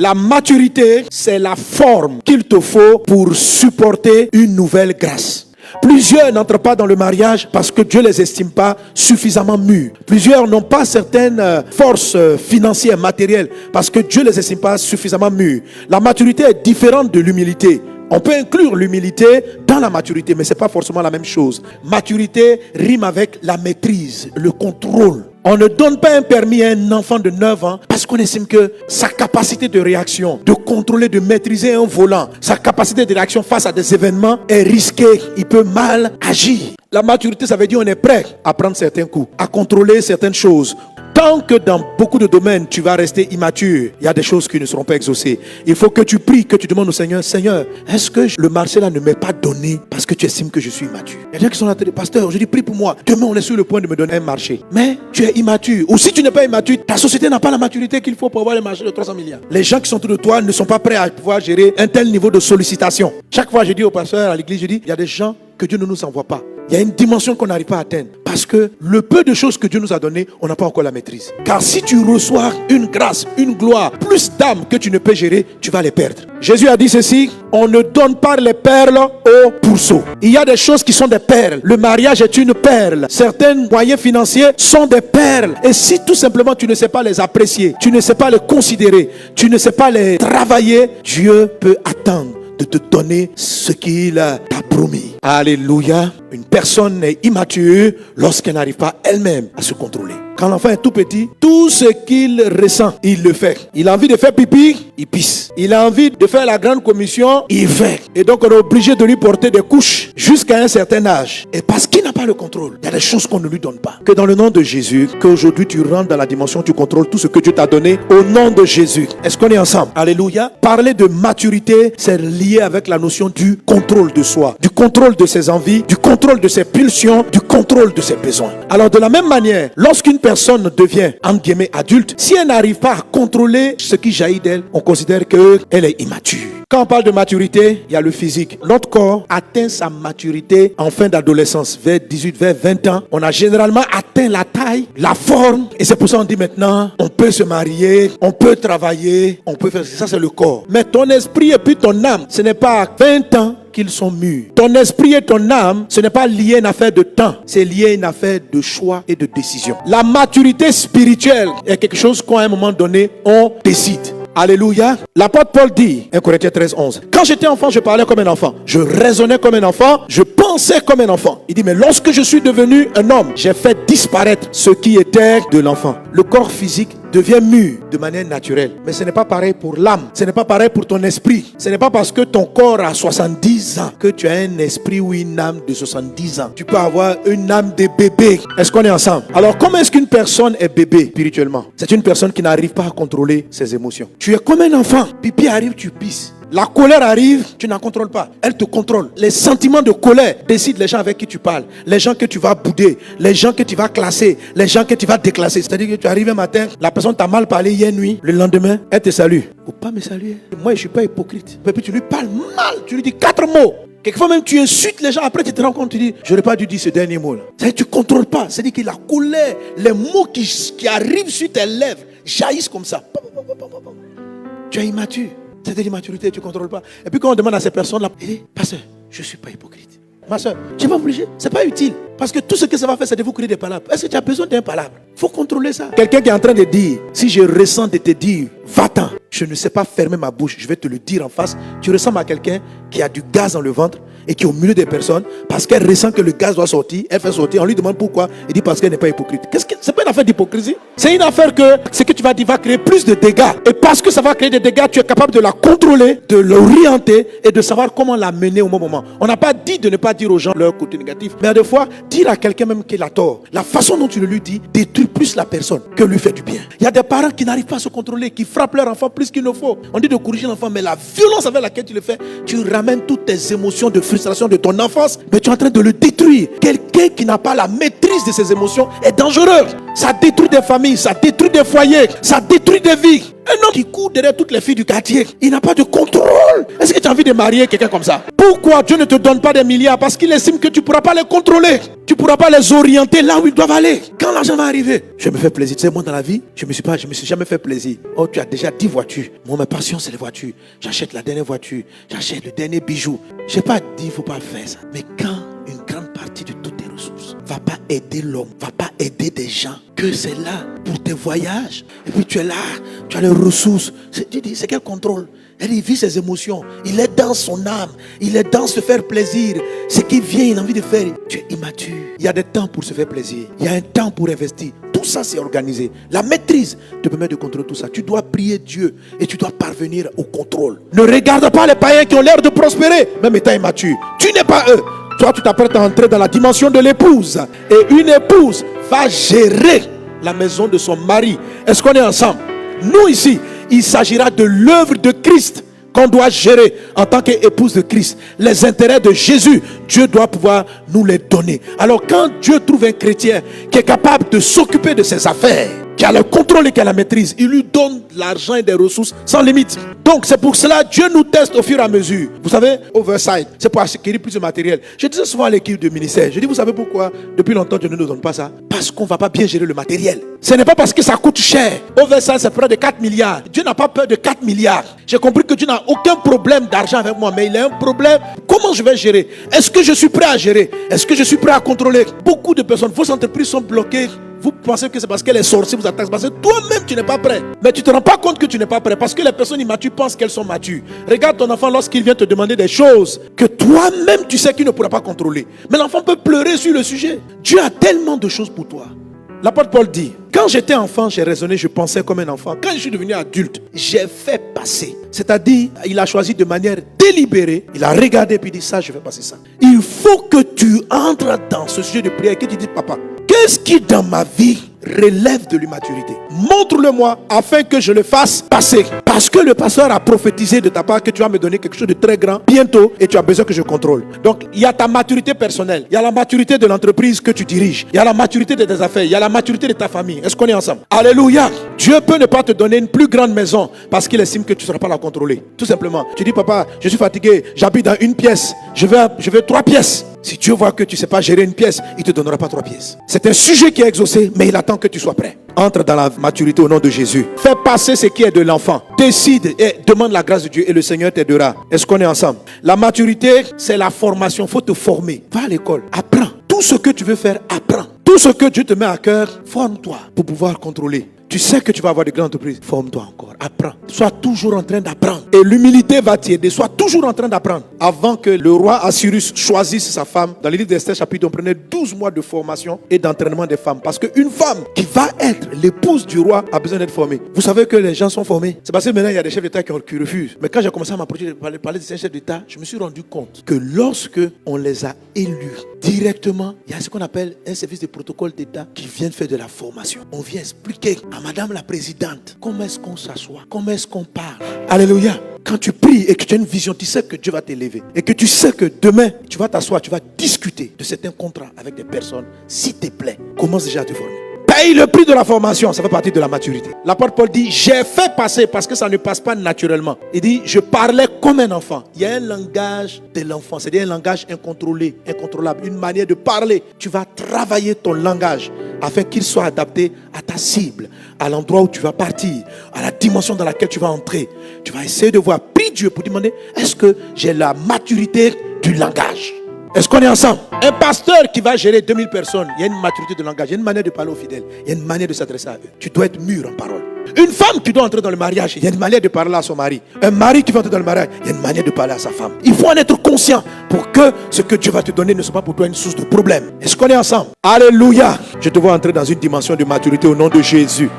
La maturité, c'est la forme qu'il te faut pour supporter une nouvelle grâce. Plusieurs n'entrent pas dans le mariage parce que Dieu ne les estime pas suffisamment mûrs. Plusieurs n'ont pas certaines forces financières, matérielles, parce que Dieu ne les estime pas suffisamment mûrs. La maturité est différente de l'humilité. On peut inclure l'humilité dans la maturité, mais ce n'est pas forcément la même chose. Maturité rime avec la maîtrise, le contrôle. On ne donne pas un permis à un enfant de 9 ans parce qu'on estime que sa capacité de réaction, de contrôler, de maîtriser un volant, sa capacité de réaction face à des événements est risquée. Il peut mal agir. La maturité, ça veut dire qu'on est prêt à prendre certains coups, à contrôler certaines choses. Tant que dans beaucoup de domaines, tu vas rester immature, il y a des choses qui ne seront pas exaucées. Il faut que tu pries, que tu demandes au Seigneur, Seigneur, est-ce que le marché là ne m'est pas donné parce que tu estimes que je suis immature? Il y a des gens qui sont là, pasteur, je dis prie pour moi. Demain, on est sur le point de me donner un marché. Mais tu es immature. Ou si tu n'es pas immature, ta société n'a pas la maturité qu'il faut pour avoir le marché de 300 milliards. Les gens qui sont autour de toi ne sont pas prêts à pouvoir gérer un tel niveau de sollicitation. Chaque fois, je dis au pasteur à l'église, je dis, il y a des gens que Dieu ne nous envoie pas. Il y a une dimension qu'on n'arrive pas à atteindre. Parce que le peu de choses que Dieu nous a donné, on n'a pas encore la maîtrise. Car si tu reçois une grâce, une gloire, plus d'âmes que tu ne peux gérer, tu vas les perdre. Jésus a dit ceci, on ne donne pas les perles aux pourceaux. Il y a des choses qui sont des perles. Le mariage est une perle. Certains moyens financiers sont des perles. Et si tout simplement tu ne sais pas les apprécier, tu ne sais pas les considérer, tu ne sais pas les travailler, Dieu peut attendre de te donner ce qu'il t'a promis. Alléluia. Une personne est immature lorsqu'elle n'arrive pas elle-même à se contrôler. Quand l'enfant est tout petit, tout ce qu'il ressent, il le fait. Il a envie de faire pipi, il pisse. Il a envie de faire la grande commission, il fait. Et donc on est obligé de lui porter des couches jusqu'à un certain âge. Et parce qu'il n'a pas le contrôle, il y a des choses qu'on ne lui donne pas. Que dans le nom de Jésus, qu'aujourd'hui tu rentres dans la dimension, tu contrôles tout ce que Dieu t'a donné au nom de Jésus. Est-ce qu'on est ensemble? Alléluia. Parler de maturité, c'est lié avec la notion du contrôle de soi, du contrôle de ses envies, du contrôle de ses pulsions, du contrôle de ses besoins. Alors de la même manière, lorsqu'une personne devient, entre guillemets, adulte, si elle n'arrive pas à contrôler ce qui jaillit d'elle, on considère qu'elle est immature. Quand on parle de maturité, il y a le physique. Notre corps atteint sa maturité en fin d'adolescence, vers 18, vers 20 ans. On a généralement atteint la taille, la forme. Et c'est pour ça qu'on dit maintenant, on peut se marier, on peut travailler, on peut faire ça, c'est le corps. Mais ton esprit et puis ton âme, ce n'est pas à 20 ans qu'ils sont mûrs. Ton esprit et ton âme, ce n'est pas lié à une affaire de temps, c'est lié à une affaire de choix et de décision. La maturité spirituelle est quelque chose qu'à un moment donné, on décide. Alléluia. L'apôtre Paul dit, 1 Corinthiens 13, 11, quand j'étais enfant, je parlais comme un enfant, je raisonnais comme un enfant, je pensais comme un enfant. Il dit, mais lorsque je suis devenu un homme, j'ai fait disparaître ce qui était de l'enfant. Le corps physique devient mûr de manière naturelle. Mais ce n'est pas pareil pour l'âme. Ce n'est pas pareil pour ton esprit. Ce n'est pas parce que ton corps a 70 ans que tu as un esprit ou une âme de 70 ans. Tu peux avoir une âme de bébé. Est-ce qu'on est ensemble? Alors, comment est-ce qu'une personne est bébé spirituellement? C'est une personne qui n'arrive pas à contrôler ses émotions. Tu es comme un enfant. Pipi arrive, tu pisses. La colère arrive, tu n'en contrôles pas. Elle te contrôle. Les sentiments de colère décident les gens avec qui tu parles, les gens que tu vas bouder, les gens que tu vas classer, les gens que tu vas déclasser. C'est-à-dire que tu arrives un matin, la personne t'a mal parlé hier nuit, le lendemain, elle te salue. Faut pas me saluer. Moi, je ne suis pas hypocrite. Et puis tu lui parles mal, tu lui dis 4 mots. Quelquefois même tu insultes les gens, après tu te rends compte, tu dis, j'aurais pas dû dire ce dernier mot là. C'est-à-dire que tu ne contrôles pas. C'est-à-dire que la colère, les mots qui arrivent sur tes lèvres jaillissent comme ça. Tu es immature. C'est de l'immaturité, tu ne contrôles pas. Et puis quand on demande à ces personnes-là, il dit, pasteur, je ne suis pas hypocrite. Ma soeur, tu n'es pas obligé, ce n'est pas utile. Parce que tout ce que ça va faire, c'est de vous créer des palabres. Est-ce que tu as besoin d'un palabre? Il faut contrôler ça. Quelqu'un qui est en train de dire, si je ressens de te dire, va-t'en, je ne sais pas fermer ma bouche, je vais te le dire en face. Tu ressembles à quelqu'un qui a du gaz dans le ventre et qui est au milieu des personnes, parce qu'elle ressent que le gaz doit sortir, elle fait sortir, on lui demande pourquoi, il dit parce qu'elle n'est pas hypocrite. C'est pas une affaire d'hypocrisie. C'est une affaire que ce que tu vas dire va créer plus de dégâts. Et parce que ça va créer des dégâts, tu es capable de la contrôler, de l'orienter et de savoir comment la mener au bon moment. On n'a pas dit de ne pas dire aux gens leur côté négatif, mais des fois, dire à quelqu'un même qu'il a tort, la façon dont tu le lui dis détruit plus la personne que lui fait du bien. Il y a des parents qui n'arrivent pas à se contrôler, qui frappent leur enfant plus qu'il ne faut. On dit de corriger l'enfant, mais la violence avec laquelle tu le fais, tu ramènes toutes tes émotions de frustration de ton enfance, mais tu es en train de le détruire. Quelqu'un qui n'a pas la maîtrise de ses émotions est dangereux. Ça détruit des familles, ça détruit des foyers, ça détruit des vies. Un homme qui court derrière toutes les filles du quartier, il n'a pas de contrôle. Est-ce que tu as envie de marier quelqu'un comme ça? Pourquoi Dieu ne te donne pas des milliards? Parce qu'il estime que tu ne pourras pas les contrôler. Tu ne pourras pas les orienter là où ils doivent aller. Quand l'argent va arriver, je me fais plaisir. Tu sais, moi dans la vie, je me suis jamais fait plaisir. Oh, tu as déjà 10 voitures. Moi, ma passion, c'est les voitures. J'achète la dernière voiture. J'achète le dernier bijou. Je n'ai pas dit, il ne faut pas faire ça. Mais quand une grande partie de toutes tes ressources va pas aider l'homme, va pas aider des gens, que c'est là pour tes voyages, et puis tu es là, tu as les ressources, tu dis, c'est quel contrôle? Il vit ses émotions, il est dans son âme, il est dans se faire plaisir, ce qui vient, il a envie de faire. Tu es immature. Il y a des temps pour se faire plaisir, il y a un temps pour investir. Tout ça c'est organisé. La maîtrise te permet de contrôler tout ça. Tu dois prier Dieu et tu dois parvenir au contrôle. Ne regarde pas les païens qui ont l'air de prospérer, même étant immature. Tu n'es pas eux. Toi, tu t'apprêtes à entrer dans la dimension de l'épouse. Et une épouse va gérer la maison de son mari. Est-ce qu'on est ensemble? Nous ici, il s'agira de l'œuvre de Christ qu'on doit gérer en tant qu'épouse de Christ. Les intérêts de Jésus, Dieu doit pouvoir nous les donner. Alors quand Dieu trouve un chrétien qui est capable de s'occuper de ses affaires, qui a le contrôle et qui a la maîtrise, il lui donne de l'argent et des ressources sans limite. Donc c'est pour cela que Dieu nous teste au fur et à mesure. Vous savez, Oversight, c'est pour acquérir plus de matériel. Je disais souvent à l'équipe de ministère, je dis, vous savez pourquoi depuis longtemps Dieu ne nous donne pas ça? Parce qu'on ne va pas bien gérer le matériel. Ce n'est pas parce que ça coûte cher. Oversight, c'est près de 4 milliards. Dieu n'a pas peur de 4 milliards. J'ai compris que Dieu n'a aucun problème d'argent avec moi, mais il a un problème. Comment je vais gérer? Est-ce que je suis prêt à gérer? Est-ce que je suis prêt à contrôler? Beaucoup de personnes, vos entreprises sont bloquées. Vous pensez que c'est parce que les sorciers vous attaquent, parce que toi-même tu n'es pas prêt. Mais tu ne te rends pas compte que tu n'es pas prêt, parce que les personnes immatures pensent qu'elles sont matures. Regarde ton enfant lorsqu'il vient te demander des choses que toi-même tu sais qu'il ne pourra pas contrôler. Mais l'enfant peut pleurer sur le sujet. Dieu a tellement de choses pour toi. L'apôtre Paul dit, quand j'étais enfant, j'ai raisonné, je pensais comme un enfant. Quand je suis devenu adulte, j'ai fait passer. C'est-à-dire, il a choisi de manière délibérée. Il a regardé et puis il dit, ça, je vais passer ça. Il faut que tu entres dans ce sujet de prière et que tu dis, papa, qu'est-ce qui dans ma vie relève de l'immaturité? Montre-le-moi afin que je le fasse passer. Parce que le pasteur a prophétisé de ta part que tu vas me donner quelque chose de très grand bientôt et tu as besoin que je contrôle. Donc il y a ta maturité personnelle, il y a la maturité de l'entreprise que tu diriges, il y a la maturité de tes affaires, il y a la maturité de ta famille. Est-ce qu'on est ensemble? Alléluia. Dieu peut ne pas te donner une plus grande maison parce qu'il estime que tu ne seras pas la contrôler. Tout simplement. Tu dis, papa, je suis fatigué, j'habite dans une pièce, je veux 3 pièces. Si Dieu voit que tu ne sais pas gérer une pièce, il ne te donnera pas 3 pièces. C'est un sujet qui est exaucé, mais il attend que tu sois prêt. Entre dans la maturité au nom de Jésus. Fais passer ce qui est de l'enfant. Décide et demande la grâce de Dieu et le Seigneur t'aidera. Est-ce qu'on est ensemble? La maturité, c'est la formation. Il faut te former. Va à l'école. Apprends. Tout ce que tu veux faire, apprends. Tout ce que Dieu te met à cœur, forme-toi pour pouvoir contrôler. Tu sais que tu vas avoir de grandes entreprises. Forme-toi encore. Apprends. Sois toujours en train d'apprendre. Et l'humilité va t'aider. Sois toujours en train d'apprendre. Avant que le roi Assyrus choisisse sa femme, dans le livre d'Esther chapitre, on prenait 12 mois de formation et d'entraînement des femmes. Parce qu'une femme qui va être l'épouse du roi a besoin d'être formée. Vous savez que les gens sont formés. C'est parce que maintenant il y a des chefs d'État qui refusent. Mais quand j'ai commencé à m'approcher de parler de ces chefs d'État, je me suis rendu compte que lorsque on les a élus directement, il y a ce qu'on appelle un service de protocole d'État qui vient faire de la formation. On vient expliquer à madame la présidente comment est-ce qu'on s'assoit, comment est-ce qu'on parle. Alléluia. Quand tu pries et que tu as une vision, tu sais que Dieu va t'élever. Et que tu sais que demain, tu vas t'asseoir, tu vas discuter de certains contrats avec des personnes. S'il te plaît, commence déjà à te former. Paye le prix de la formation, ça fait partie de la maturité. L'apôtre Paul dit, j'ai fait passer parce que ça ne passe pas naturellement. Il dit, je parlais comme un enfant. Il y a un langage de l'enfant, c'est-à-dire un langage incontrôlé, incontrôlable, une manière de parler. Tu vas travailler ton langage afin qu'il soit adapté à ta cible, à l'endroit où tu vas partir, à la dimension dans laquelle tu vas entrer. Tu vas essayer de voir, prie Dieu pour demander, est-ce que j'ai la maturité du langage? Est-ce qu'on est ensemble? Un pasteur qui va gérer 2000 personnes, il y a une maturité de langage, il y a une manière de parler aux fidèles, il y a une manière de s'adresser à eux. Tu dois être mûr en parole. Une femme qui doit entrer dans le mariage, il y a une manière de parler à son mari. Un mari qui va entrer dans le mariage, il y a une manière de parler à sa femme. Il faut en être conscient pour que ce que Dieu va te donner ne soit pas pour toi une source de problème. Est-ce qu'on est ensemble? Alléluia. Je te vois entrer dans une dimension de maturité au nom de Jésus.